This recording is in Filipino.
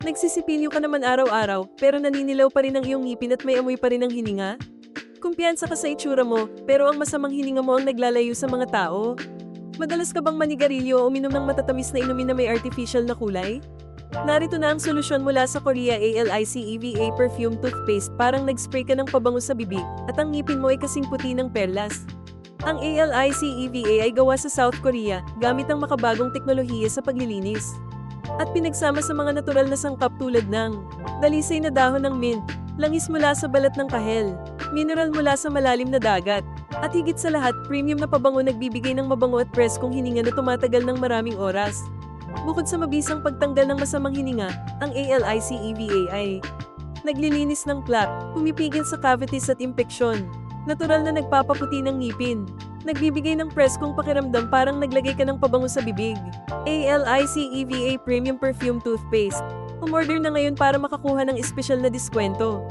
Nagsisipilyo ka naman araw-araw, pero naninilaw pa rin ang iyong ngipin at may amoy pa rin ang hininga? Kumpiyansa ka sa itsura mo, pero ang masamang hininga mo ang naglalayo sa mga tao. Madalas ka bang manigarilyo o uminom ng matatamis na inumin na may artificial na kulay? Narito na ang solusyon mula sa Korea. ALICEVA Perfume Toothpaste. Parang nag-spray ka ng pabango sa bibig, at ang ngipin mo ay kasing puti ng perlas. Ang ALICEVA ay gawa sa South Korea, gamit ang makabagong teknolohiya sa paglilinis. At pinagsama sa mga natural na sangkap tulad ng dalisay na dahon ng mint, langis mula sa balat ng kahel, mineral mula sa malalim na dagat, at higit sa lahat, premium na pabango nagbibigay ng mabango at preskong hininga na tumatagal ng maraming oras. Bukod sa mabisang pagtanggal ng masamang hininga, ang ALICEVA ay naglilinis ng plaque, pumipigil sa cavities at impeksyon, natural na nagpapaputi ng ngipin, nagbibigay ng preskong pakiramdam parang naglagay ka ng pabango sa bibig. ALICEVA Premium Perfume Toothpaste. Umorder na ngayon para makakuha ng espesyal na diskwento.